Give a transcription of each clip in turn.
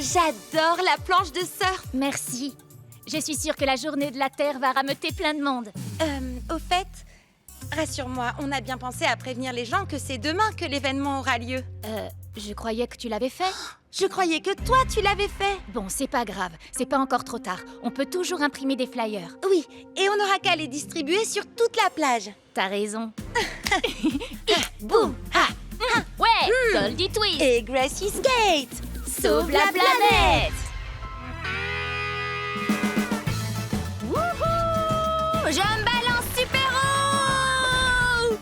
J'adore la planche de surf. Merci. Je suis sûre que la journée de la Terre va rameuter plein de monde. Au fait, rassure-moi, on a bien pensé à prévenir les gens que c'est demain que l'événement aura lieu. Je croyais que tu l'avais fait. Je croyais que toi, tu l'avais fait. Bon, c'est pas grave. C'est pas encore trop tard. On peut toujours imprimer des flyers. Oui, et on n'aura qu'à les distribuer sur toute la plage. T'as raison. Boum! Ouais! Goldie Twist! Et Gracie's Gate. Sauve la planète! Wouhou! Je me balance super haut!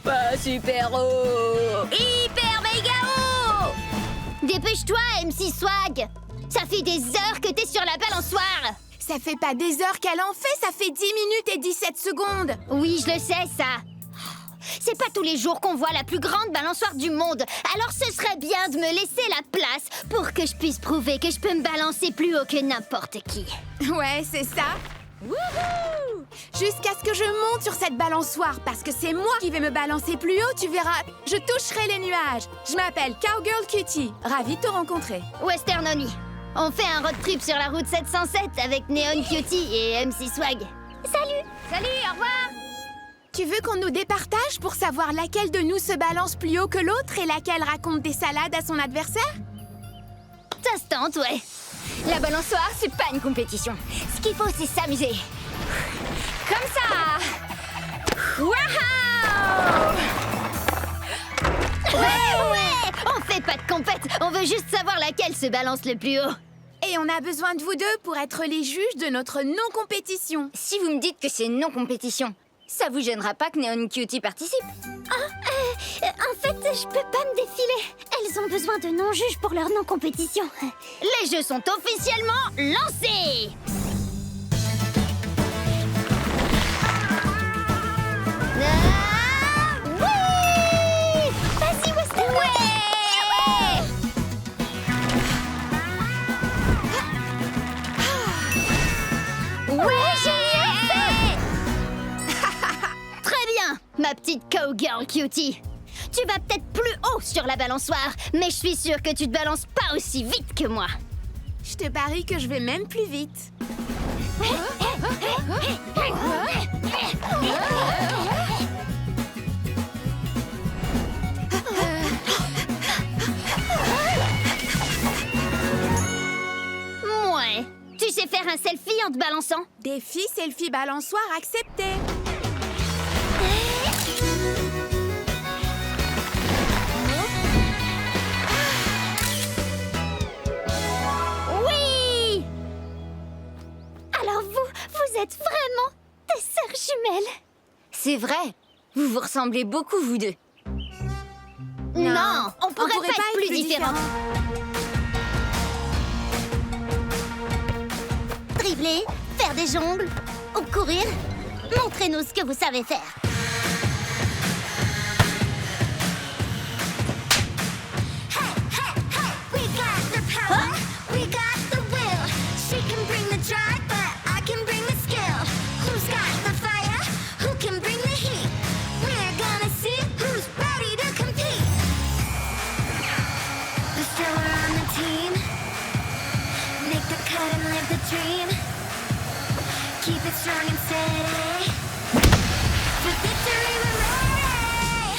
Pas super haut! Hyper méga haut! Dépêche-toi, MC Swag! Ça fait des heures que t'es sur la balançoire! Ça fait pas des heures qu'elle en fait, ça fait 10 minutes et 17 secondes. Oui, je le sais, ça! C'est pas tous les jours qu'on voit la plus grande balançoire du monde. Alors ce serait bien de me laisser la place pour que je puisse prouver que je peux me balancer plus haut que n'importe qui. Ouais, c'est ça. Wouhou! Jusqu'à ce que je monte sur cette balançoire, parce que c'est moi qui vais me balancer plus haut, tu verras. Je toucherai les nuages. Je m'appelle Cowgirl Cutie. Ravie de te rencontrer. Western Oni, on fait un road trip sur la route 707 avec Neon Cutie et MC Swag. Salut! Salut, au revoir! Tu veux qu'on nous départage pour savoir laquelle de nous se balance plus haut que l'autre et laquelle raconte des salades à son adversaire? Ça se tente, ouais. La balançoire, c'est pas une compétition. Ce qu'il faut, c'est s'amuser. Comme ça! Waouh! Ouais! On fait pas de compète, on veut juste savoir laquelle se balance le plus haut. Et on a besoin de vous deux pour être les juges de notre non-compétition. Si vous me dites que c'est non-compétition, ça vous gênera pas que Neon Cutie participe? En fait, je peux pas me défiler. Elles ont besoin de non-juges pour leur non-compétition. Les jeux sont officiellement lancés! Oui! Vas-y, Western! Ouais, génial! Très bien, ma petite cowgirl cutie. Tu vas peut-être plus haut sur la balançoire, mais je suis sûre que tu te balances pas aussi vite que moi. Je te parie que je vais même plus vite. Ouais. Tu sais faire un selfie en te balançant? Défi selfie balançoire accepté. Oui! Alors vous êtes vraiment des sœurs jumelles? C'est vrai. Vous vous ressemblez beaucoup, vous deux. Non, on pourrait pas être plus différentes. Dribbler, faire des jongles ou courir. Montrez-nous ce que vous savez faire. Dream. Keep it strong and steady. For victory we're ready.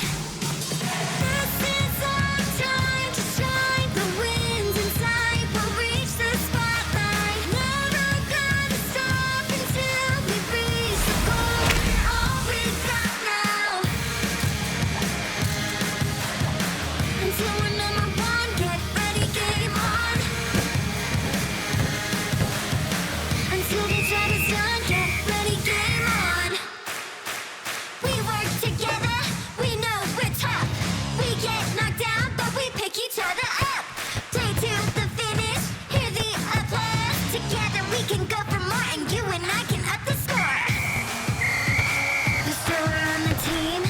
This is our time to shine. The winds inside will reach the spotlight. Never gonna stop until we reach the goal. All we've got now. Until we're number one, get ready, game on. Until the job is done, get ready, game on. We work together, we know we're tough. We get knocked down, but we pick each other up. Play to the finish, hear the applause. Together we can go for more, and you and I can up the score. The stronger on the team.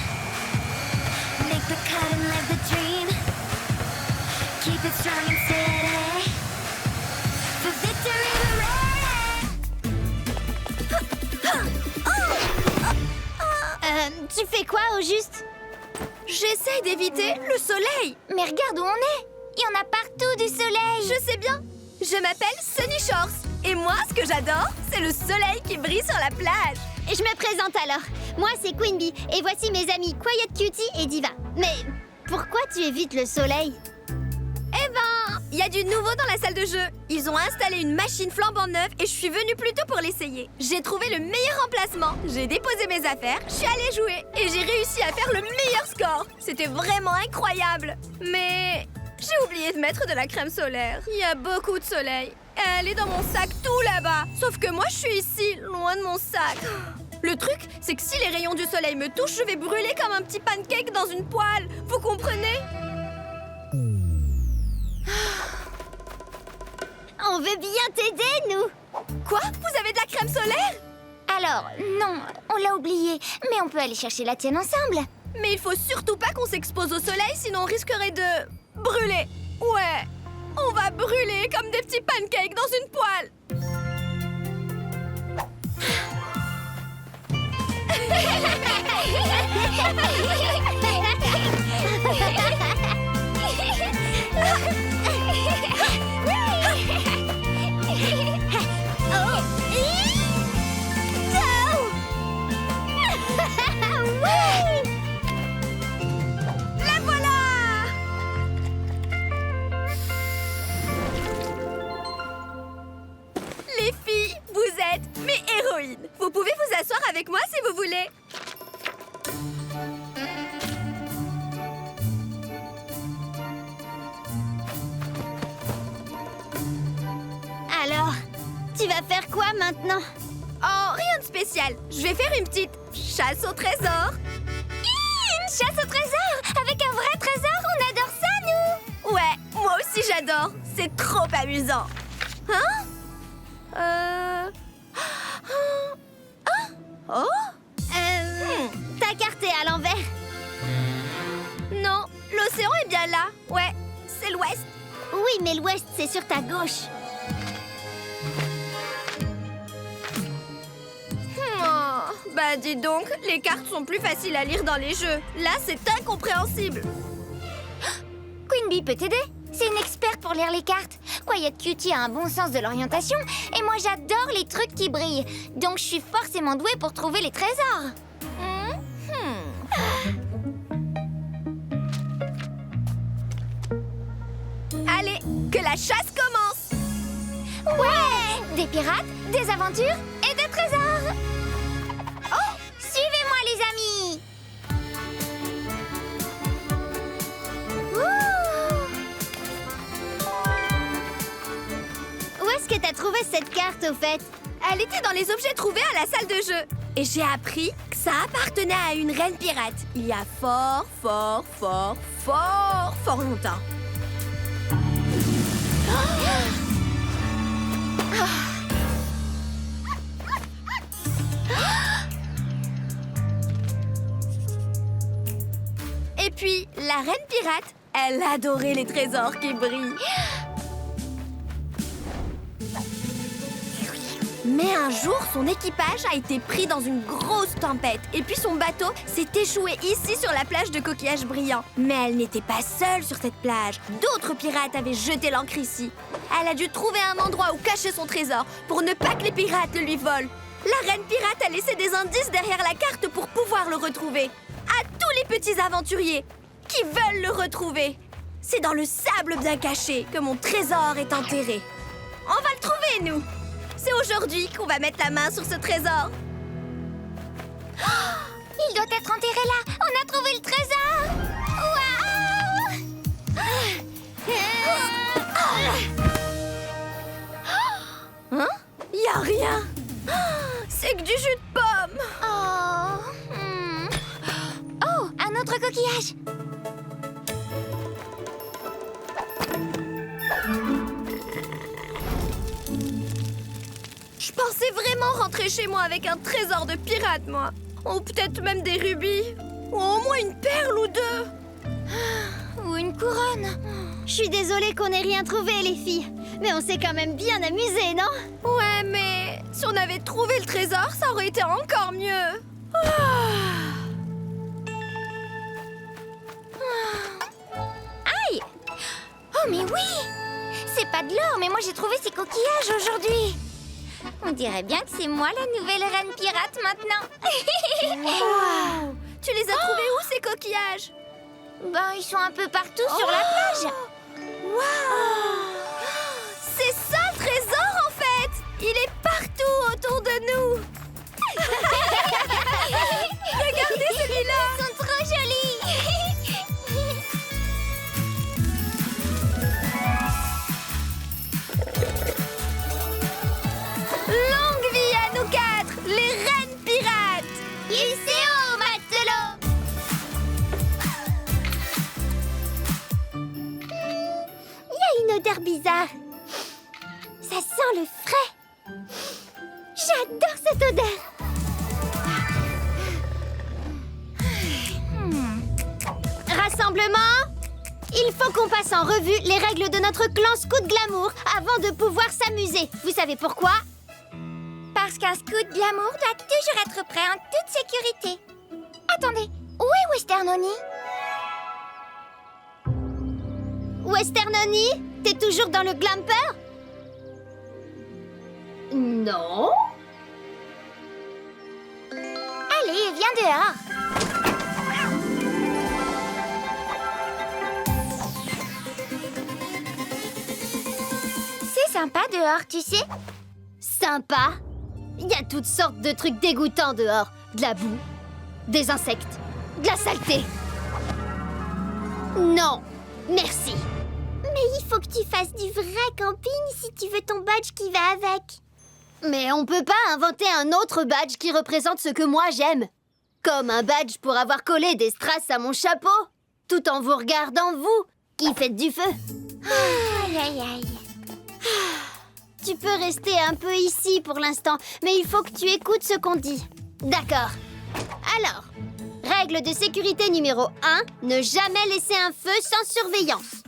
Make the cut and live the dream. Keep it strong and steady. For victory we're ready. Tu fais quoi au juste? J'essaye d'éviter le soleil. Mais regarde où on est! Il y en a partout du soleil! Je sais bien. Je m'appelle Sunny Shores. Et moi, ce que j'adore, c'est le soleil qui brille sur la plage. Et je me présente alors. Moi, c'est Queen Bee. Et voici mes amis Quiet Cutie et Diva. Mais pourquoi tu évites le soleil? Eh ben, il y a du nouveau dans la salle de jeu. Ils ont installé une machine flambant neuve et je suis venue plus tôt pour l'essayer. J'ai trouvé le meilleur emplacement. J'ai déposé mes affaires, je suis allée jouer et j'ai réussi à faire le meilleur score. C'était vraiment incroyable. Mais j'ai oublié de mettre de la crème solaire. Il y a beaucoup de soleil. Elle est dans mon sac tout là-bas. Sauf que moi, je suis ici, loin de mon sac. Le truc, c'est que si les rayons du soleil me touchent, je vais brûler comme un petit pancake dans une poêle. Vous comprenez? On veut bien t'aider, nous. Quoi? Vous avez de la crème solaire? Alors, non, on l'a oublié. Mais on peut aller chercher la tienne ensemble. Mais il faut surtout pas qu'on s'expose au soleil, sinon on risquerait de... brûler. Ouais, on va brûler comme des petits pancakes dans une poêle. La voilà! Les filles, vous êtes mes héroïnes. Vous pouvez vous asseoir avec moi si vous voulez. Alors, tu vas faire quoi maintenant? Oh, rien de spécial. Je vais faire une petite chasse au trésor. Une chasse au trésor! Avec un vrai trésor, on adore ça, nous! Ouais, moi aussi j'adore. C'est trop amusant. Hein? Oh? Ta carte est à l'envers. Non, l'océan est bien là. Ouais, c'est l'ouest. Oui, mais l'ouest, c'est sur ta gauche. Oh, bah dis donc, les cartes sont plus faciles à lire dans les jeux. Là, c'est incompréhensible. Queen Bee peut t'aider. C'est une experte pour lire les cartes. Quiet Cutie a un bon sens de l'orientation et moi j'adore les trucs qui brillent. Donc je suis forcément douée pour trouver les trésors. Allez, que la chasse commence. Ouais! Des pirates, des aventures et des trésors. Oh! Suivez-moi les amis! Où est-ce que t'as trouvé cette carte au fait? Elle était dans les objets trouvés à la salle de jeu. Et j'ai appris que ça appartenait à une reine pirate. Il y a fort longtemps. Et puis, la reine pirate, elle adorait les trésors qui brillent. Mais un jour, son équipage a été pris dans une grosse tempête. Et puis son bateau s'est échoué ici sur la plage de coquillages brillants. Mais elle n'était pas seule sur cette plage. D'autres pirates avaient jeté l'ancre ici. Elle a dû trouver un endroit où cacher son trésor pour ne pas que les pirates le lui volent. La reine pirate a laissé des indices derrière la carte pour pouvoir le retrouver. À tous les petits aventuriers qui veulent le retrouver. C'est dans le sable bien caché que mon trésor est enterré. On va le trouver, nous. C'est aujourd'hui qu'on va mettre la main sur ce trésor. Il doit être enterré là. On a trouvé le trésor. Waouh! Hein? Y a rien. C'est que du jus de pomme. Oh, un autre coquillage. Je pensais vraiment rentrer chez moi avec un trésor de pirate, moi. Ou peut-être même des rubis. Ou au moins une perle ou deux. Ou une couronne. Je suis désolée qu'on n'ait rien trouvé, les filles. Mais on s'est quand même bien amusés, non? Ouais, mais si on avait trouvé le trésor, ça aurait été encore mieux. Aïe! Oh, mais oui! C'est pas de l'or, mais moi j'ai trouvé ces coquillages aujourd'hui. On dirait bien que c'est moi la nouvelle reine pirate maintenant. Wow. Tu les as trouvés où, ces coquillages? Ben, ils sont un peu partout sur la plage. Wow. C'est ça le trésor, en fait. Il est partout autour de nous. Regardez celui-là. Ils sont trop jolis. Longue vie à nous quatre, les reines pirates. Iseo, matelot. Il y a une odeur bizarre. Ça sent le frais. J'adore cette odeur. Rassemblement. Il faut qu'on passe en revue les règles de notre clan Scout Glamour avant de pouvoir s'amuser. Vous savez pourquoi? Parce qu'un scout glamour doit toujours être prêt en toute sécurité. Attendez, où est Western Oni? Western Oni, t'es toujours dans le glamper? Non. Allez, viens dehors. C'est sympa dehors, tu sais. Sympa. Il y a toutes sortes de trucs dégoûtants dehors. De la boue, des insectes, de la saleté. Non, merci. Mais il faut que tu fasses du vrai camping si tu veux ton badge qui va avec. Mais on peut pas inventer un autre badge qui représente ce que moi j'aime. Comme un badge pour avoir collé des strass à mon chapeau, tout en vous regardant, vous, qui faites du feu. Aïe, aïe, aïe. Tu peux rester un peu ici pour l'instant, mais il faut que tu écoutes ce qu'on dit. D'accord. Alors, règle de sécurité numéro 1, ne jamais laisser un feu sans surveillance.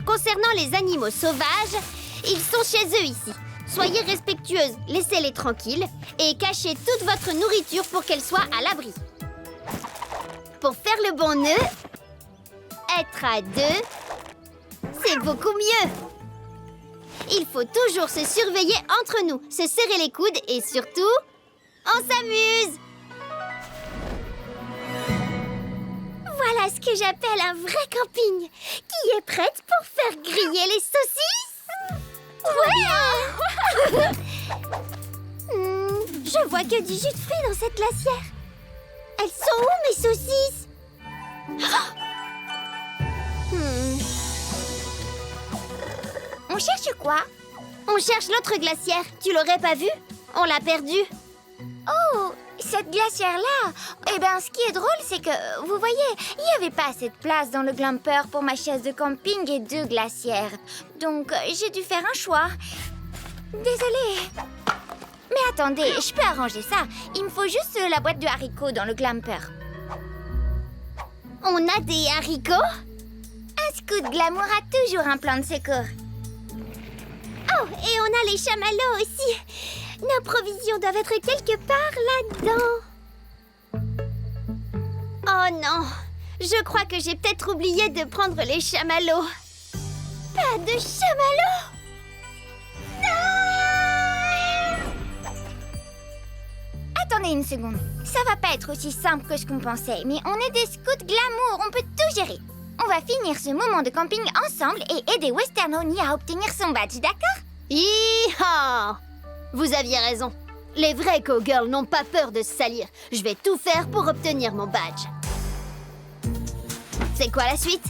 Concernant les animaux sauvages, ils sont chez eux ici. Soyez respectueuses, laissez-les tranquilles et cachez toute votre nourriture pour qu'elle soit à l'abri. Pour faire le bon nœud, être à deux, c'est beaucoup mieux. Il faut toujours se surveiller entre nous, se serrer les coudes et surtout, on s'amuse. Voilà ce que j'appelle un vrai camping. Qui est prête pour faire griller les saucisses? Ouais. Je vois que du jus de fruits dans cette glacière. Elles sont où mes saucisses? On cherche quoi? On cherche l'autre glacière. Tu l'aurais pas vue? On l'a perdue. Oh, cette glacière-là. Eh ben, ce qui est drôle, c'est que, vous voyez, il n'y avait pas assez de place dans le glamper pour ma chaise de camping et 2 glacières. Donc, j'ai dû faire un choix. Désolée. Mais attendez, je peux arranger ça. Il me faut juste la boîte de haricots dans le glamper. On a des haricots? Un scout glamour a toujours un plan de secours. Oh, et on a les chamallows aussi. Nos provisions doivent être quelque part là-dedans. Oh non, je crois que j'ai peut-être oublié de prendre les chamallows. Pas de chamallows? Non! Attendez une seconde. Ça va pas être aussi simple que ce qu'on pensait, mais on est des scouts glamour, on peut tout gérer. On va finir ce moment de camping ensemble et aider Western Oni à obtenir son badge, d'accord? Hi-ha! Vous aviez raison. Les vrais cowgirls n'ont pas peur de se salir. Je vais tout faire pour obtenir mon badge. C'est quoi la suite?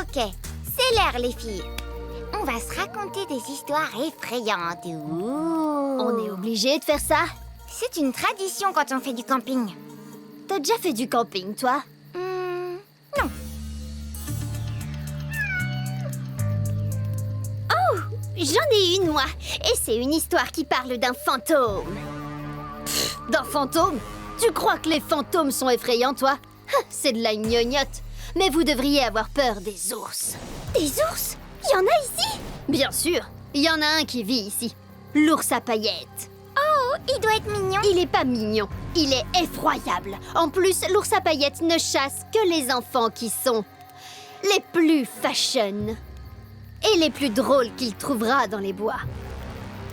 Ok. C'est l'air, les filles. On va se raconter des histoires effrayantes. Ouh. On est obligé de faire ça? C'est une tradition quand on fait du camping. T'as déjà fait du camping, toi? Non. Oh, j'en ai une, moi. Et c'est une histoire qui parle d'un fantôme. D'un fantôme? Tu crois que les fantômes sont effrayants, toi? C'est de la gnognotte. Mais vous devriez avoir peur des ours. Des ours? Il y en a ici? Bien sûr. Il y en a un qui vit ici. L'ours à paillettes. Oh, il doit être mignon. Il est pas mignon, il est effroyable. En plus, l'ours à paillettes ne chasse que les enfants qui sont les plus fashion et les plus drôles qu'il trouvera dans les bois.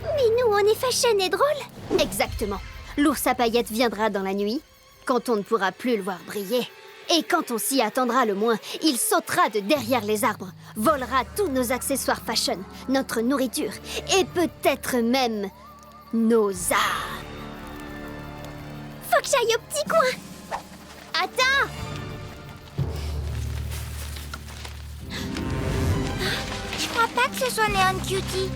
Mais nous, on est fashion et drôle. Exactement. L'ours à paillettes viendra dans la nuit, quand on ne pourra plus le voir briller. Et quand on s'y attendra le moins, il sautera de derrière les arbres, volera tous nos accessoires fashion, notre nourriture, et peut-être même nos âmes. Faut que j'aille au petit coin. Attends! Je crois pas que ce soit Neon Cutie.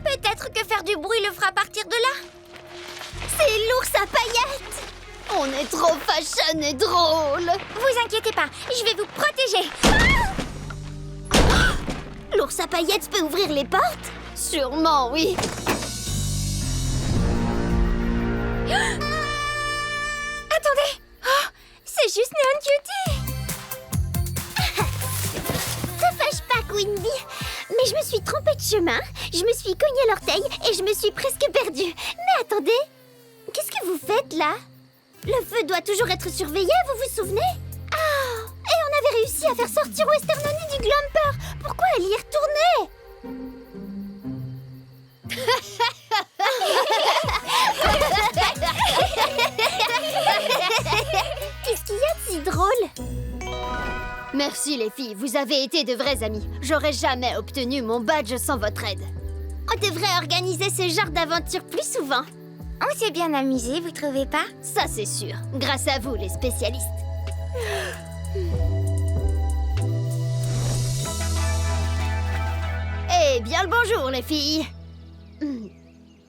Peut-être que faire du bruit le fera partir de là. C'est l'ours à paillettes. On est trop fashion et drôle! Vous inquiétez pas, je vais vous protéger. L'ours à paillettes peut ouvrir les portes? Sûrement, oui. Attendez. Oh, c'est juste Neon Cutie. Te fâche pas, Quinby. Mais je me suis trompée de chemin, je me suis cogné l'orteil et je me suis presque perdue. Mais attendez, qu'est-ce que vous faites là? Le feu doit toujours être surveillé, vous vous souvenez? Ah, et on avait réussi à faire sortir Westernony du Glumper. Pourquoi elle y est retournée? Qu'est-ce qu'il y a de si drôle? Merci les filles, vous avez été de vrais amis. J'aurais jamais obtenu mon badge sans votre aide. On devrait organiser ce genre d'aventure plus souvent. On s'est bien amusé, vous trouvez pas? Ça c'est sûr, grâce à vous les spécialistes. Eh bien le bonjour les filles.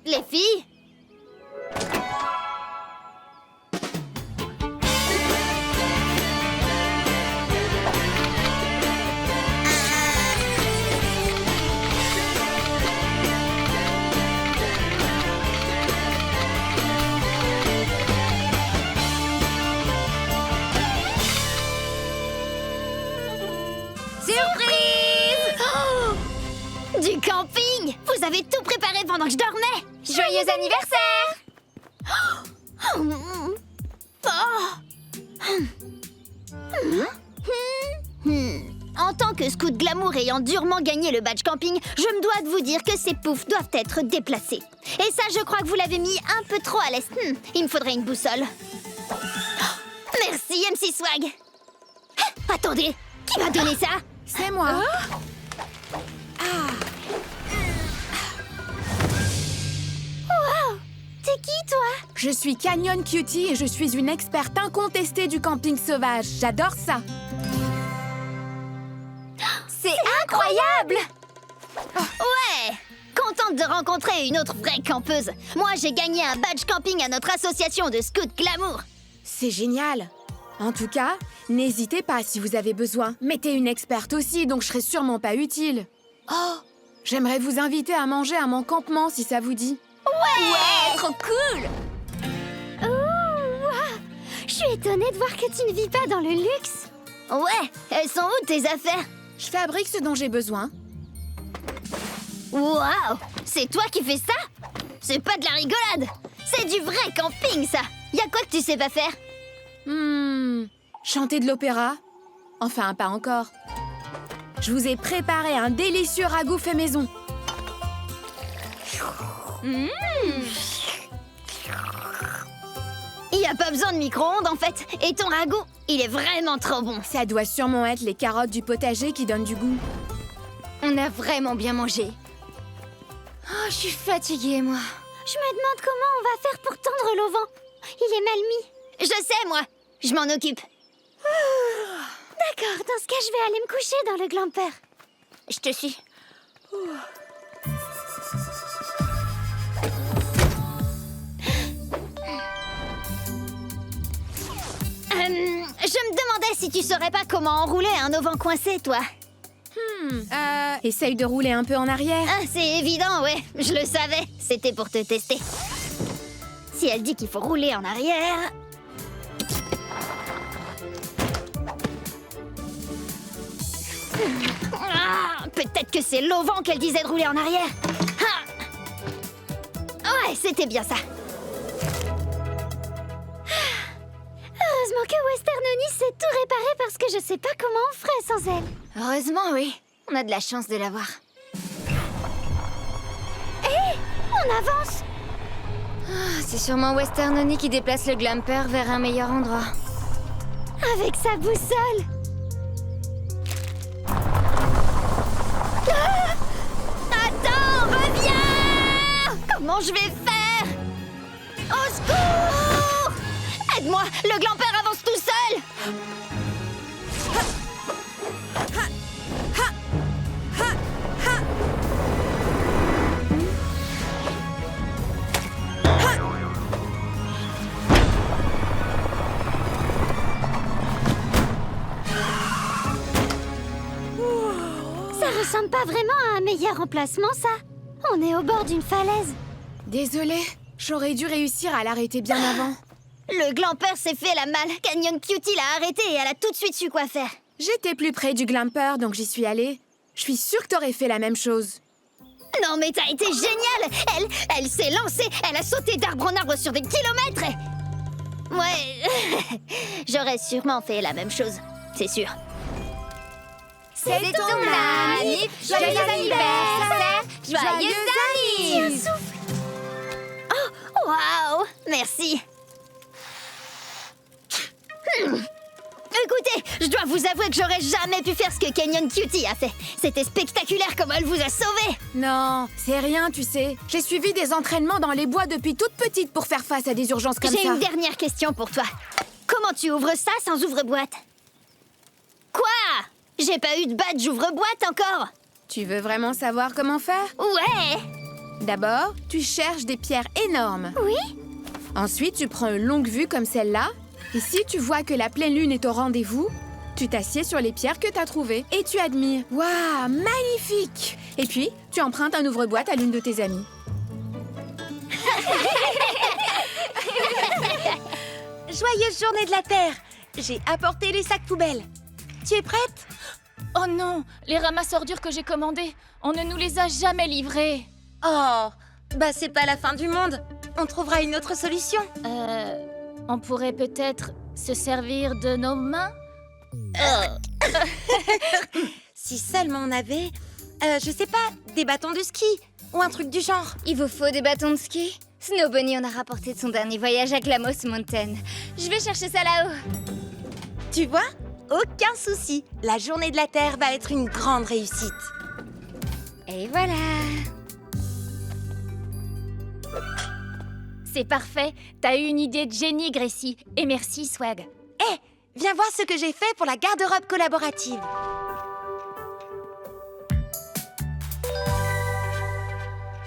Les filles? Du camping! Vous avez tout préparé pendant que je dormais! Joyeux anniversaire! En tant que scout glamour ayant durement gagné le badge camping, je me dois de vous dire que ces poufs doivent être déplacés. Et ça, je crois que vous l'avez mis un peu trop à l'est. Il me faudrait une boussole. Merci, MC Swag! Attendez, qui m'a donné ça? C'est moi. T'es qui, toi? Je suis Canyon Cutie et je suis une experte incontestée du camping sauvage. J'adore ça. C'est incroyable! Ouais! Contente de rencontrer une autre vraie campeuse. Moi, j'ai gagné un badge camping à notre association de scouts glamour. C'est génial. En tout cas, n'hésitez pas si vous avez besoin. Mais t'es une experte aussi, donc je serai sûrement pas utile. Oh, j'aimerais vous inviter à manger à mon campement si ça vous dit. Ouais, trop cool! Je suis étonnée de voir que tu ne vis pas dans le luxe. Ouais, elles sont où tes affaires? Je fabrique ce dont j'ai besoin. Waouh! C'est toi qui fais ça? C'est pas de la rigolade! C'est du vrai camping, ça! Y'a quoi que tu sais pas faire? Chanter de l'opéra? Enfin, pas encore. Je vous ai préparé un délicieux ragoût fait maison. Y a pas besoin de micro-ondes, en fait. Et ton ragoût, il est vraiment trop bon. Ça doit sûrement être les carottes du potager qui donnent du goût. On a vraiment bien mangé. Oh, je suis fatiguée, moi. Je me demande comment on va faire pour tendre l'auvent. Il est mal mis. Je sais, moi. Je m'en occupe. D'accord, dans ce cas, je vais aller me coucher dans le glamper. Je te suis. Je me demandais si tu saurais pas comment enrouler un auvent coincé, toi. Essaye de rouler un peu en arrière. Ah, c'est évident, ouais. Je le savais. C'était pour te tester. Si elle dit qu'il faut rouler en arrière... Ah, peut-être que c'est l'auvent qu'elle disait de rouler en arrière. Ah. Ouais, c'était bien ça. Heureusement que Westernony sait tout réparer parce que je sais pas comment on ferait sans elle. Heureusement, oui. On a de la chance de l'avoir. On avance. C'est sûrement Westernony qui déplace le Glumper vers un meilleur endroit. Avec sa boussole. Attends, reviens! Comment je vais faire? Au secours! Aide-moi, le Glumper avance tout seul! Ça ressemble pas vraiment à un meilleur emplacement, ça. On est au bord d'une falaise. Désolée, j'aurais dû réussir à l'arrêter bien avant. Le Glumper s'est fait la malle. Canyon Cutie l'a arrêté et elle a tout de suite su quoi faire. J'étais plus près du Glumper, donc j'y suis allée. Je suis sûre que t'aurais fait la même chose. Non mais t'as été géniale! Elle s'est lancée, elle a sauté d'arbre en arbre sur des kilomètres et... Ouais, j'aurais sûrement fait la même chose, c'est sûr. C'est ton anniv! Joyeux anniversaire! Joyeux anniv! Oh, waouh! Merci. Écoutez, je dois vous avouer que j'aurais jamais pu faire ce que Canyon Cutie a fait. C'était spectaculaire comment elle vous a sauvé. Non, c'est rien, tu sais. J'ai suivi des entraînements dans les bois depuis toute petite pour faire face à des urgences comme J'ai ça. une dernière question pour toi. Comment tu ouvres ça sans ouvre-boîte? Quoi? J'ai pas eu de badge ouvre-boîte encore. Tu veux vraiment savoir comment faire? Ouais. D'abord, tu cherches des pierres énormes. Oui. Ensuite, tu prends une longue vue comme celle-là. Et si tu vois que la pleine lune est au rendez-vous, tu t'assieds sur les pierres que t'as trouvées et tu admires. Waouh, magnifique! Et puis, tu empruntes un ouvre-boîte à l'une de tes amies. Joyeuse journée de la Terre. J'ai apporté les sacs poubelles. Tu es prête? Oh non, les ramasse-ordures que j'ai commandés, on ne nous les a jamais livrés. Oh, bah c'est pas la fin du monde. On trouvera une autre solution. On pourrait peut-être se servir de nos mains? Si seulement on avait, je sais pas, des bâtons de ski ou un truc du genre. Il vous faut des bâtons de ski? Snow Bunny en a rapporté de son dernier voyage à Klamos Mountain. Je vais chercher ça là-haut. Tu vois? Aucun souci. La journée de la Terre va être une grande réussite. Et voilà. C'est parfait, t'as eu une idée de génie, Gracie. Et merci, Swag. Hé, viens voir ce que j'ai fait pour la garde-robe collaborative.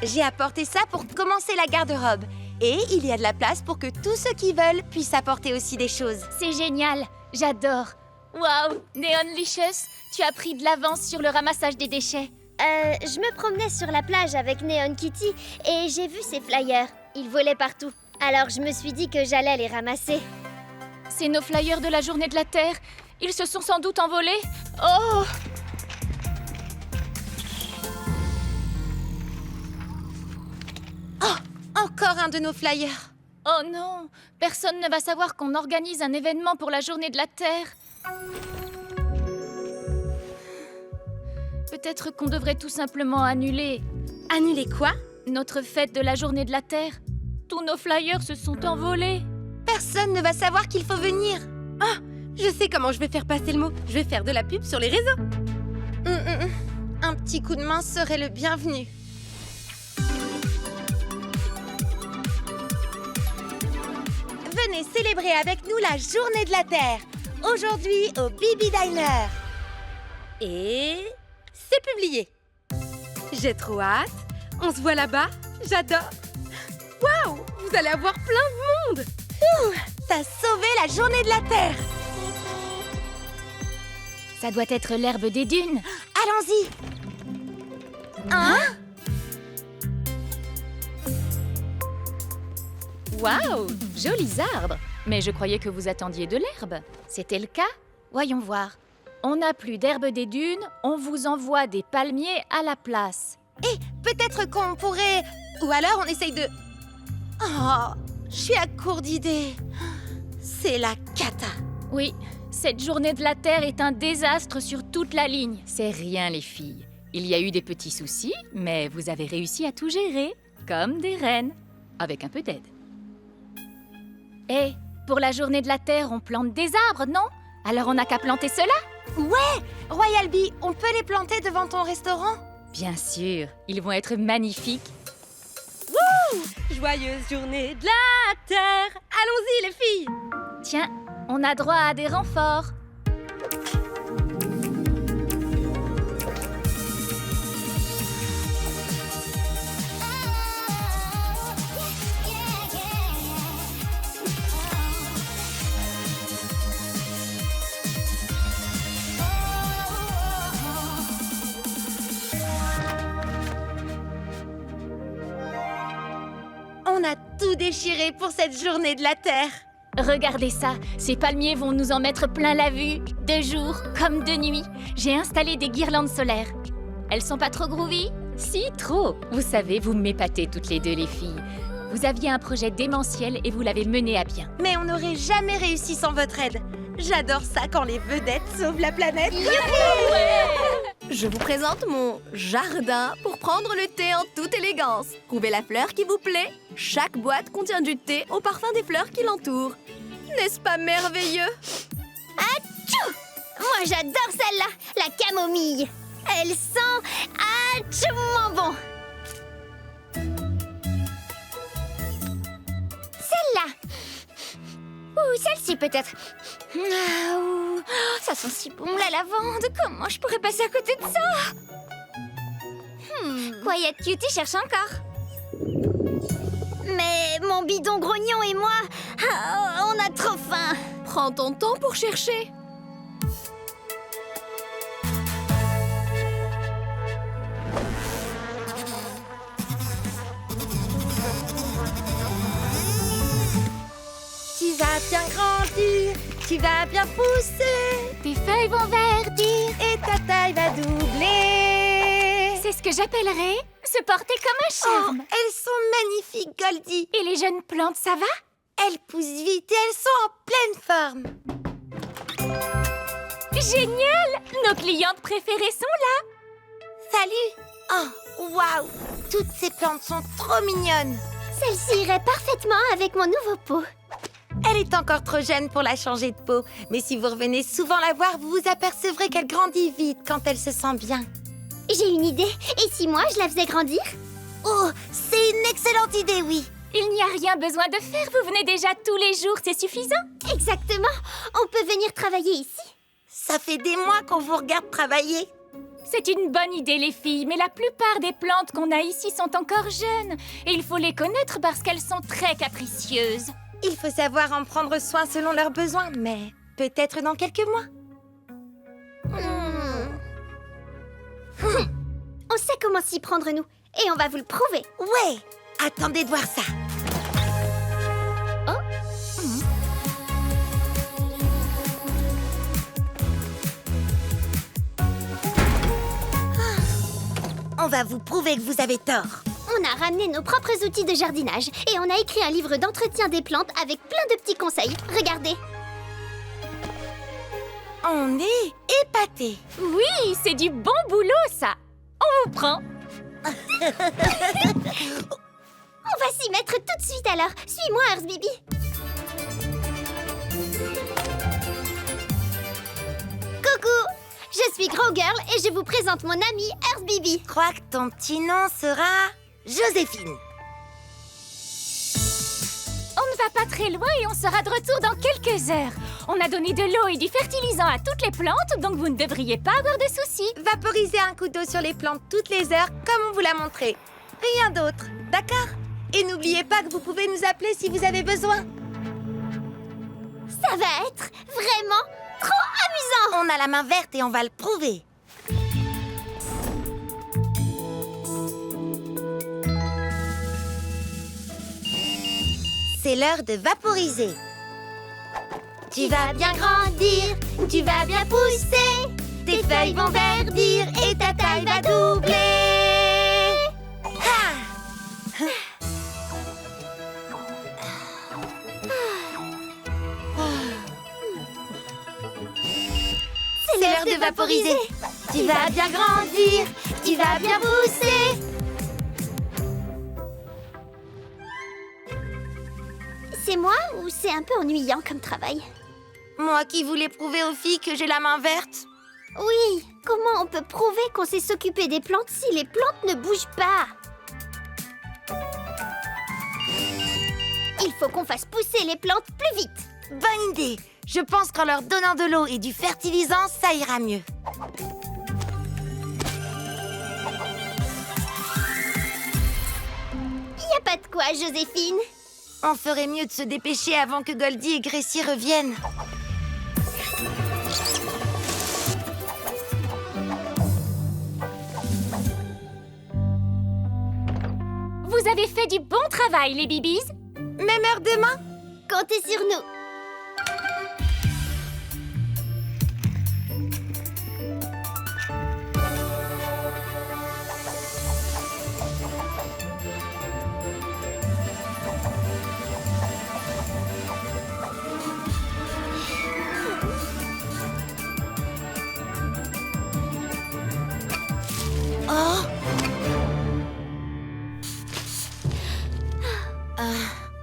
J'ai apporté ça pour commencer la garde-robe. Et il y a de la place pour que tous ceux qui veulent puissent apporter aussi des choses. C'est génial, j'adore. Waouh, Neonlicious, tu as pris de l'avance sur le ramassage des déchets. Je me promenais sur la plage avec Neon Kitty et j'ai vu ces flyers. Ils volaient partout. Alors je me suis dit que j'allais les ramasser. C'est nos flyers de la journée de la Terre. Ils se sont sans doute envolés. Oh! Encore un de nos flyers. Oh non! Personne ne va savoir qu'on organise un événement pour la journée de la Terre. Peut-être qu'on devrait tout simplement annuler Annuler quoi? notre fête de la journée de la Terre. Tous nos flyers se sont envolés. Personne ne va savoir qu'il faut venir. Ah, je sais comment je vais faire passer le mot. Je vais faire de la pub sur les réseaux. Un petit coup de main serait le bienvenu. Venez célébrer avec nous la journée de la Terre. Aujourd'hui au Bibi Diner. Et c'est publié. J'ai trop hâte. On se voit là-bas. J'adore. Waouh, vous allez avoir plein de monde. T'as sauvé la journée de la Terre. Ça doit être l'herbe des dunes. Allons-y. Hein? Waouh, jolis arbres. Mais je croyais que vous attendiez de l'herbe. C'était le cas? Voyons voir. On n'a plus d'herbe des dunes, on vous envoie des palmiers à la place. Et peut-être qu'on pourrait... Ou alors on essaye de... Oh, je suis à court d'idées. C'est la cata. Oui, cette journée de la Terre est un désastre sur toute la ligne. C'est rien, les filles. Il y a eu des petits soucis, mais vous avez réussi à tout gérer, comme des reines, avec un peu d'aide. Pour la journée de la Terre, on plante des arbres, non? Alors on n'a qu'à planter cela? Royal Bee, on peut les planter devant ton restaurant? Bien sûr, ils vont être magnifiques. Joyeuse journée de la Terre. Allons-y, les filles. Tiens, on a droit à des renforts. On a tout déchiré pour cette journée de la Terre. Regardez ça, ces palmiers vont nous en mettre plein la vue, de jour comme de nuit. J'ai installé des guirlandes solaires. Elles sont pas trop groovy? Si, trop. Vous savez, vous m'épatez toutes les deux, les filles. Vous aviez un projet démentiel et vous l'avez mené à bien. Mais on n'aurait jamais réussi sans votre aide. J'adore ça quand les vedettes sauvent la planète. Je vous présente mon jardin pour prendre le thé en toute élégance. Trouvez la fleur qui vous plaît. Chaque boîte contient du thé au parfum des fleurs qui l'entourent. N'est-ce pas merveilleux? Moi, j'adore celle-là, la camomille. Elle sent atchouement bon. Celle-là. Ou celle-ci, peut-être. Ah, ouh. Oh, ça sent si bon, la lavande. Comment je pourrais passer à côté de ça? Quiet Cutie cherche encore. Mais mon bidon grognon et moi, on a trop faim. Prends ton temps pour chercher. Tu vas bien grandir, tu vas bien pousser, Tes feuilles vont verdir. et ta taille va doubler. C'est ce que j'appellerais se porter comme un Oh, charme. elles sont magnifiques, Goldie. Et les jeunes plantes, ça va? Elles poussent vite et elles sont en pleine forme. Génial! Nos clientes préférées sont là. Salut. Oh, waouh. Toutes ces plantes sont trop mignonnes. Celle-ci irait parfaitement avec mon nouveau pot. Elle est encore trop jeune pour la changer de peau. Mais si vous revenez souvent la voir, vous vous apercevrez qu'elle grandit vite quand elle se sent bien. J'ai une idée. Et si moi, je la faisais grandir? Oh, c'est une excellente idée, oui. Il n'y a rien besoin de faire, vous venez déjà tous les jours, c'est suffisant. Exactement. On peut venir travailler ici. Ça fait des mois qu'on vous regarde travailler. C'est une bonne idée, les filles, mais la plupart des plantes qu'on a ici sont encore jeunes. Et il faut les connaître parce qu'elles sont très capricieuses. Il faut savoir en prendre soin selon leurs besoins, mais peut-être dans quelques mois. On sait comment s'y prendre, nous. Et on va vous le prouver. Ouais, attendez de voir ça. On va vous prouver que vous avez tort. On a ramené nos propres outils de jardinage. Et on a écrit un livre d'entretien des plantes avec plein de petits conseils. Regardez. On est épatés. Oui, c'est du bon boulot, ça. On vous prend. On va s'y mettre tout de suite alors. Suis-moi, Earth Bibi. Coucou, je suis Grow Girl et je vous présente mon amie Earth Bibi. Je crois que ton petit nom sera Joséphine. On ne va pas très loin et on sera de retour dans quelques heures. On a donné de l'eau et du fertilisant à toutes les plantes, donc vous ne devriez pas avoir de soucis. Vaporisez un coup d'eau sur les plantes toutes les heures, comme on vous l'a montré. Rien d'autre, d'accord? Et n'oubliez pas que vous pouvez nous appeler si vous avez besoin. Ça va être vraiment trop amusant. On a la main verte et on va le prouver. C'est l'heure de vaporiser. Tu vas bien grandir, tu vas bien pousser. Tes feuilles vont verdir et ta taille va doubler. C'est l'heure de vaporiser. Tu vas bien grandir, tu vas bien pousser. C'est moi ou c'est un peu ennuyant comme travail? Moi qui voulais prouver aux filles que j'ai la main verte. Oui, comment on peut prouver qu'on sait s'occuper des plantes si les plantes ne bougent pas? Il faut qu'on fasse pousser les plantes plus vite. Bonne idée. Je pense qu'en leur donnant de l'eau et du fertilisant, ça ira mieux. Y a pas de quoi, Joséphine. On ferait mieux de se dépêcher avant que Goldie et Gracie reviennent. Vous avez fait du bon travail, les bibis. Même heure demain? Comptez sur nous.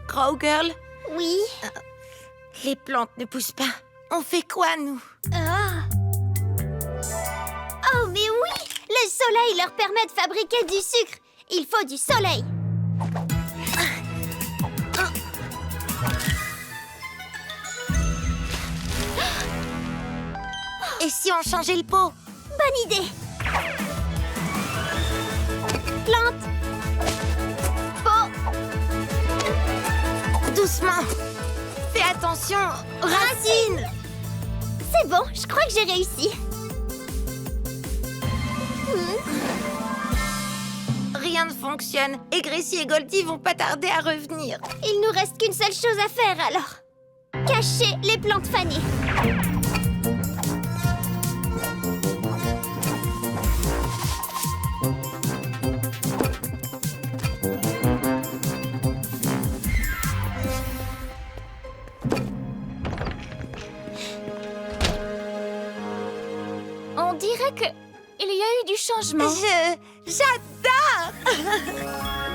Grow Girl, Oui. les plantes ne poussent pas. On fait quoi, nous? Ah. Oh, mais oui! Le soleil leur permet de fabriquer du sucre. Il faut du soleil. Et si on changeait le pot? Bonne idée. Plante. Pot. Doucement. Fais attention. Racines. C'est bon, je crois que j'ai réussi. Rien ne fonctionne. Et Gracie et Goldie vont pas tarder à revenir. Il nous reste qu'une seule chose à faire alors. Cacher les plantes fanées. On dirait que il y a eu du changement. J'adore.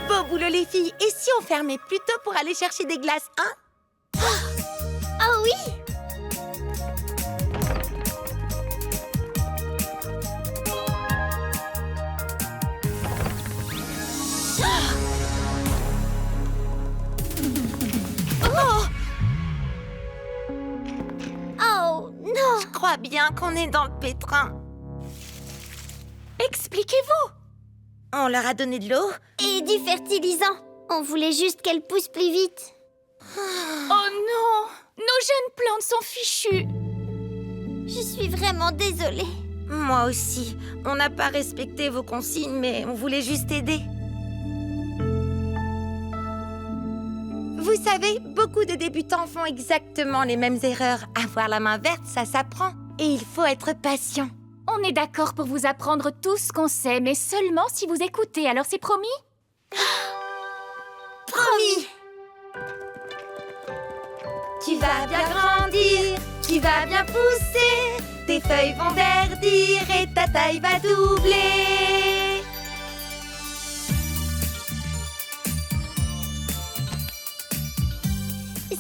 Beau boulot, les filles. Et si on fermait plus tôt pour aller chercher des glaces, hein? Oh oui! Oh non! Je crois bien qu'on est dans le pétrin. Expliquez-vous. On leur a donné de l'eau. Et du fertilisant. On voulait juste qu'elle pousse plus vite. Oh non, nos jeunes plantes sont fichues. Je suis vraiment désolée. Moi aussi. On n'a pas respecté vos consignes, mais on voulait juste aider. Vous savez, beaucoup de débutants font exactement les mêmes erreurs. Avoir la main verte, ça s'apprend. Et il faut être patient. On est d'accord pour vous apprendre tout ce qu'on sait, mais seulement si vous écoutez. Alors c'est promis? Promis! Tu vas bien grandir, tu vas bien pousser, tes feuilles vont verdir et ta taille va doubler.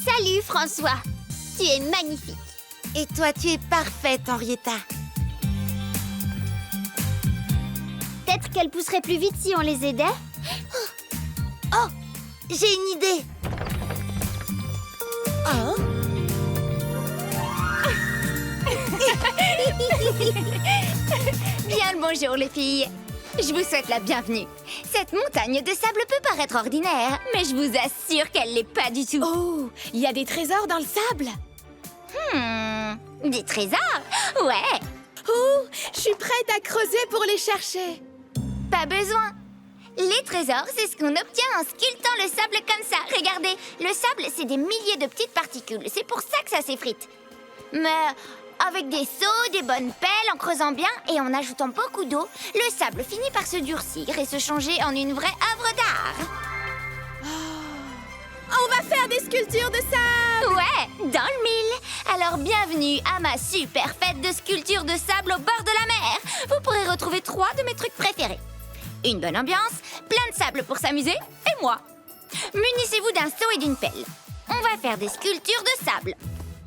Salut François. Tu es magnifique. Et toi, tu es parfaite, Henrietta. Peut-être qu'elle pousserait plus vite si on les aidait. Oh, j'ai une idée. Oh. Bien le bonjour les filles. Je vous souhaite la bienvenue. Cette montagne de sable peut paraître ordinaire, mais je vous assure qu'elle l'est pas du tout. Oh, il y a des trésors dans le sable. Des trésors? Ouais. Oh, je suis prête à creuser pour les chercher. Pas besoin. Les trésors, c'est ce qu'on obtient en sculptant le sable comme ça. Regardez, le sable, c'est des milliers de petites particules. C'est pour ça que ça s'effrite. Mais avec des seaux, des bonnes pelles, en creusant bien et en ajoutant beaucoup d'eau, le sable finit par se durcir et se changer en une vraie œuvre d'art. On va faire des sculptures de sable! Ouais, dans le mille. Alors bienvenue à ma super fête de sculpture de sable au bord de la mer. Vous pourrez retrouver 3 de mes trucs préférés. Une bonne ambiance, plein de sable pour s'amuser, et moi. Munissez-vous d'un seau et d'une pelle. On va faire des sculptures de sable.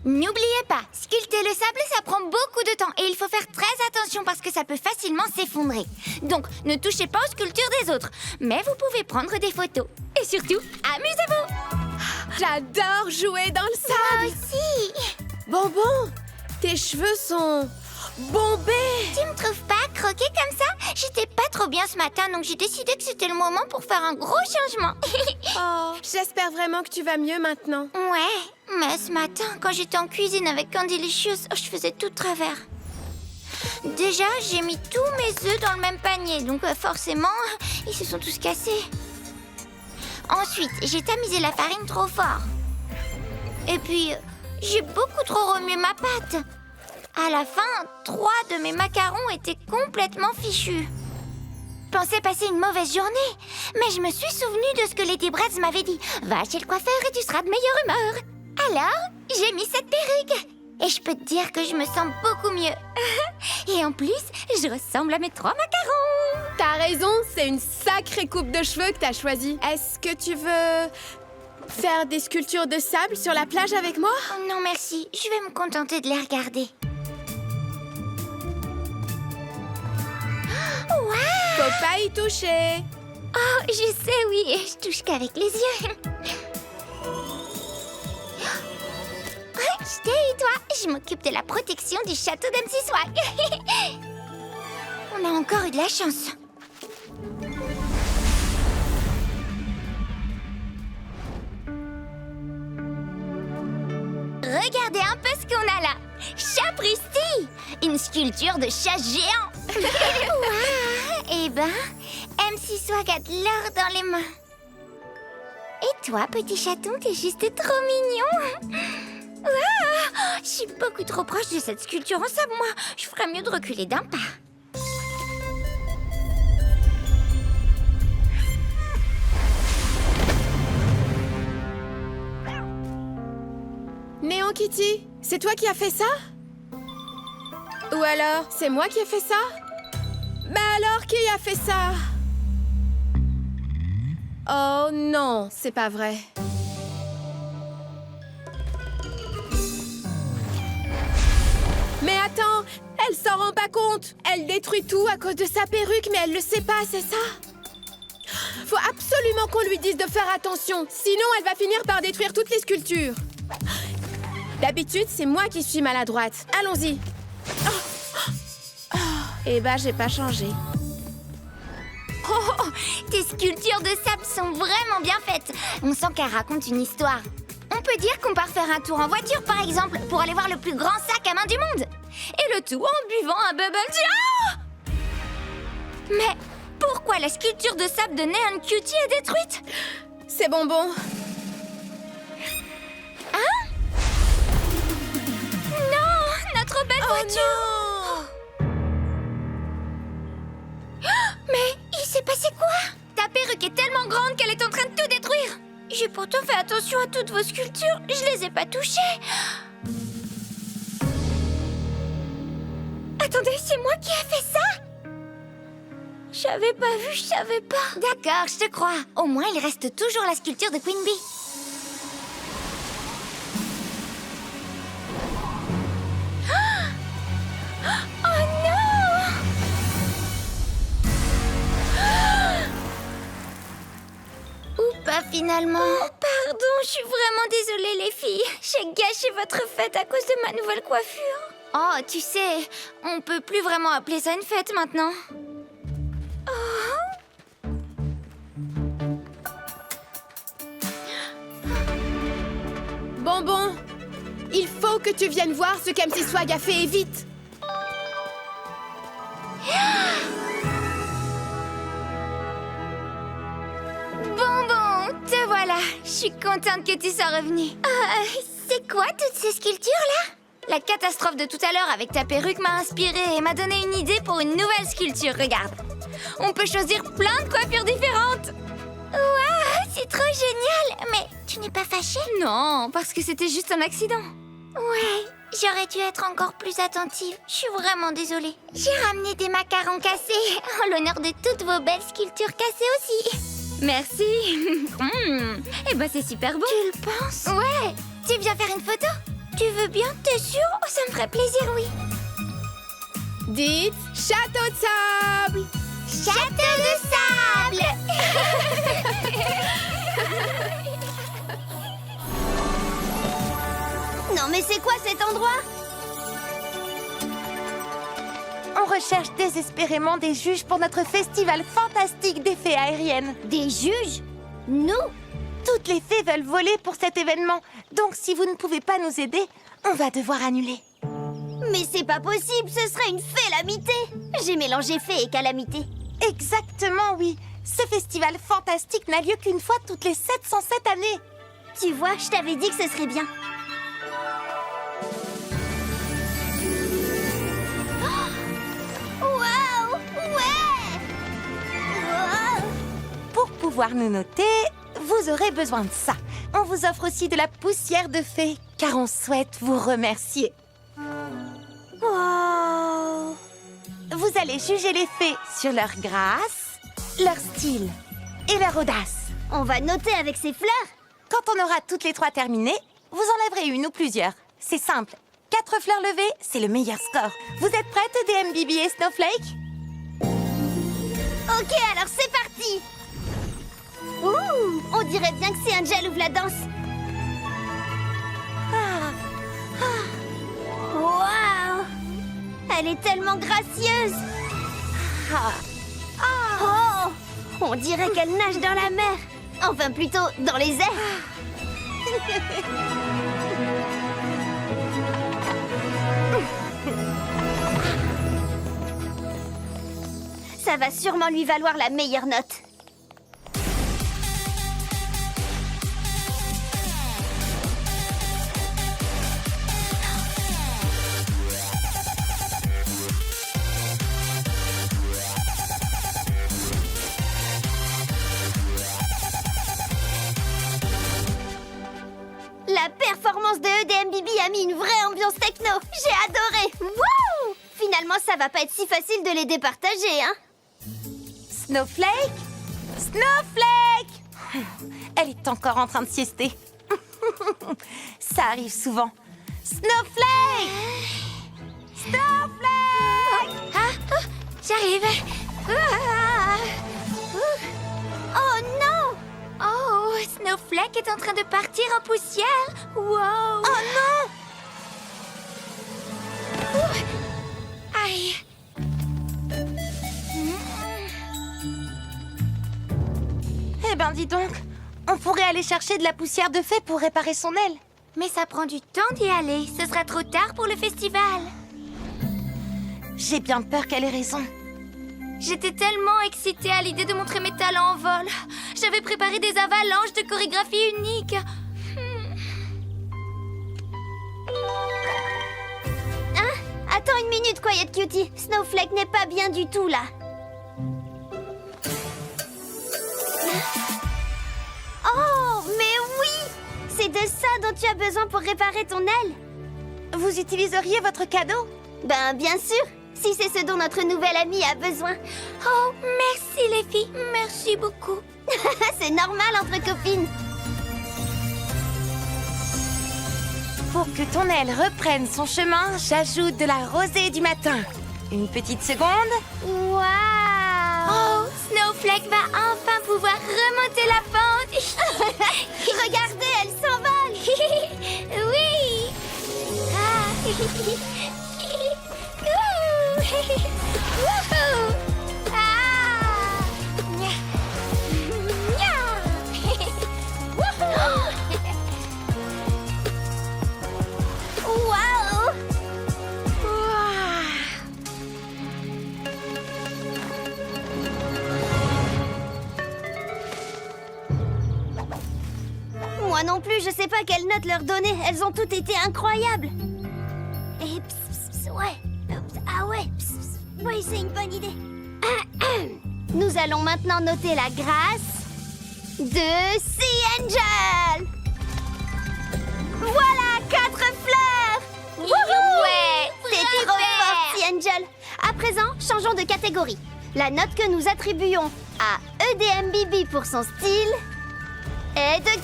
N'oubliez pas, sculpter le sable, ça prend beaucoup de temps et il faut faire très attention parce que ça peut facilement s'effondrer. Donc, ne touchez pas aux sculptures des autres, mais vous pouvez prendre des photos. Et surtout, amusez-vous! J'adore jouer dans le Moi sable! aussi! Bonbon, tes cheveux sont bombés! Tu me trouves pas croquée comme ça? J'étais pas trop bien ce matin, donc j'ai décidé que c'était le moment pour faire un gros changement. Oh, j'espère vraiment que tu vas mieux maintenant. Ouais, mais ce matin, quand j'étais en cuisine avec Candylicious, je faisais tout de travers. Déjà, j'ai mis tous mes œufs dans le même panier, donc forcément, ils se sont tous cassés. Ensuite, j'ai tamisé la farine trop fort. Et puis, j'ai beaucoup trop remué ma pâte. À la fin, 3 de mes macarons étaient complètement fichus. Je pensais passer une mauvaise journée, mais je me suis souvenue de ce que Lady Bratz m'avait dit. Va chez le coiffeur et tu seras de meilleure humeur. Alors, j'ai mis cette perruque. Et je peux te dire que je me sens beaucoup mieux. Et en plus, je ressemble à mes 3 macarons. T'as raison, c'est une sacrée coupe de cheveux que t'as choisie. Est-ce que tu veux faire des sculptures de sable sur la plage avec moi? Oh non, merci. Je vais me contenter de les regarder. Faut pas y toucher. Oh, je sais, oui. Je touche qu'avec les yeux. Je t'ai, toi. Je m'occupe de la protection du château d'MC Swag. On a encore eu de la chance. Regardez un peu ce qu'on a là. Chapristi! Une sculpture de chat géant. Waouh! Eh ben, MC Swag a de l'or dans les mains. Et toi, petit chaton, t'es juste trop mignon. Waouh! Je suis beaucoup trop proche de cette sculpture en sable, moi. Je ferais mieux de reculer d'un pas. Néon Kitty, c'est toi qui as fait ça? Ou alors, c'est moi qui ai fait ça? Bah alors, qui a fait ça? Oh non, c'est pas vrai. Mais attends, elle s'en rend pas compte. Elle détruit tout à cause de sa perruque, mais elle le sait pas, c'est ça? Faut absolument qu'on lui dise de faire attention, sinon elle va finir par détruire toutes les sculptures. D'habitude, c'est moi qui suis maladroite. Allons-y. Eh ben, j'ai pas changé. Oh, tes sculptures de sable sont vraiment bien faites. On sent qu'elles racontent une histoire. On peut dire qu'on part faire un tour en voiture, par exemple, pour aller voir le plus grand sac à main du monde. Et le tout en buvant un bubble tea. Oh! Mais pourquoi la sculpture de sable de Neon Cutie est détruite? C'est bonbon. Hein? Non, notre belle voiture. Non! Mais il s'est passé quoi? Ta perruque est tellement grande qu'elle est en train de tout détruire. J'ai pourtant fait attention à toutes vos sculptures. Je les ai pas touchées. Attendez, c'est moi qui ai fait ça? J'avais pas vu, je savais pas. D'accord, je te crois. Au moins, il reste toujours la sculpture de Queen Bee. Oh non! Ou pas finalement. Oh, pardon, je suis vraiment désolée les filles. J'ai gâché votre fête à cause de ma nouvelle coiffure. Oh, tu sais, on peut plus vraiment appeler ça une fête maintenant. Bonbon, il faut que tu viennes voir ce qu'MC Swag a fait et vite. je suis contente que tu sois revenue. C'est quoi toutes ces sculptures-là? La catastrophe de tout à l'heure avec ta perruque m'a inspirée et m'a donné une idée pour une nouvelle sculpture, regarde. On peut choisir plein de coiffures différentes. Waouh, c'est trop génial! Mais tu n'es pas fâchée? Non, parce que c'était juste un accident. Ouais, j'aurais dû être encore plus attentive. Je suis vraiment désolée. J'ai ramené des macarons cassés en l'honneur de toutes vos belles sculptures cassées aussi. Merci. Eh ben c'est super beau. Tu le penses? Ouais. Tu viens faire une photo? Tu veux bien? T'es sûre? Oh, ça me ferait plaisir, oui. Dites château de sable. Château de sable. Non mais c'est quoi cet endroit? On recherche désespérément des juges pour notre festival fantastique des fées aériennes. Des juges? Nous? Toutes les fées veulent voler pour cet événement. Donc si vous ne pouvez pas nous aider, on va devoir annuler. Mais c'est pas possible, ce serait une félamité. J'ai mélangé fée et calamité. Exactement, oui. Ce festival fantastique n'a lieu qu'une fois toutes les 707 années. Tu vois, je t'avais dit que ce serait bien. Waouh! Ouais! Wow. Pour pouvoir nous noter, vous aurez besoin de ça. On vous offre aussi de la poussière de fée, car on souhaite vous remercier. Wow. Vous allez juger les fées sur leur grâce, leur style et leur audace. On va noter avec ces fleurs. Quand on aura toutes les 3 terminées, vous enlèverez une ou plusieurs. C'est simple. 4 fleurs levées, c'est le meilleur score. Vous êtes prêtes, DM Bibi et Snowflake? Ok, alors c'est parti. Ouh, on dirait bien que c'est Angel ouvre la danse. Waouh! Elle est tellement gracieuse. Oh! On dirait qu'elle nage dans la mer. Enfin, plutôt dans les airs. Ça va sûrement lui valoir la meilleure note. La performance de EDM Bibi a mis une vraie ambiance techno. J'ai adoré. Wouh! Finalement, ça va pas être si facile de les départager, hein? Snowflake? Snowflake! Elle est encore en train de siester. Ça arrive souvent. Snowflake! Snowflake! J'arrive. Oh non! Oh, Snowflake est en train de partir en poussière. Wow! Oh non! Aïe! Eh ben dis donc, on pourrait aller chercher de la poussière de fée pour réparer son aile. Mais ça prend du temps d'y aller. Ce sera trop tard pour le festival. J'ai bien peur qu'elle ait raison. J'étais tellement excitée à l'idée de montrer mes talents en vol. J'avais préparé des avalanches de chorégraphie uniques. Hein? Attends une minute, Quiet Cutie. Snowflake n'est pas bien du tout, là. Oh, mais oui! C'est de ça dont tu as besoin pour réparer ton aile. Vous utiliseriez votre cadeau? Ben, bien sûr. Si c'est ce dont notre nouvelle amie a besoin. Oh, merci les filles. Merci beaucoup. C'est normal entre copines. Pour que ton aile reprenne son chemin, j'ajoute de la rosée du matin. Une petite seconde. Waouh! Oh, Snowflake va enfin pouvoir remonter la pente. Regardez, elle s'envole. Oui. Ah. Wouhou. Ah. Nya. Nya. Wouhou. Waouh! Moi non plus, je sais pas quelle note leur donner. Elles ont toutes été incroyables. Et ouais. Ah ouais, oui, c'est une bonne idée. Nous allons maintenant noter la grâce de Sea Angel. Voilà 4 fleurs. Ouais, T'es trop forte, Sea Angel. À présent, changeons de catégorie. La note que nous attribuons à EDM Bibi pour son style est de 4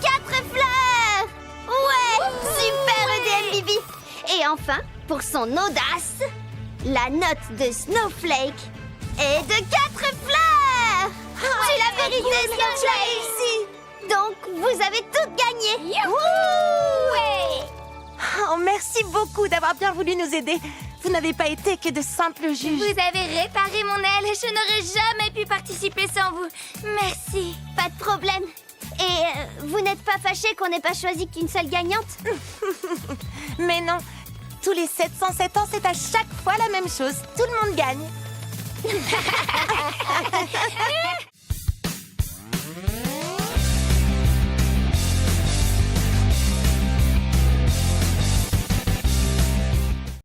fleurs. Ouais, super EDM Bibi. Et enfin, pour son audace, la note de Snowflake est de 4 fleurs. C'est la vérité, Snowflake ici. Donc, vous avez toutes gagné. Oh, merci beaucoup d'avoir bien voulu nous aider. Vous n'avez pas été que de simples juges. vous avez réparé mon aile. Je n'aurais jamais pu participer sans vous. Merci. Pas de problème. Et vous n'êtes pas fâchés qu'on n'ait pas choisi qu'une seule gagnante? Mais non, tous les 707 ans, c'est à chaque fois la même chose. Tout le monde gagne.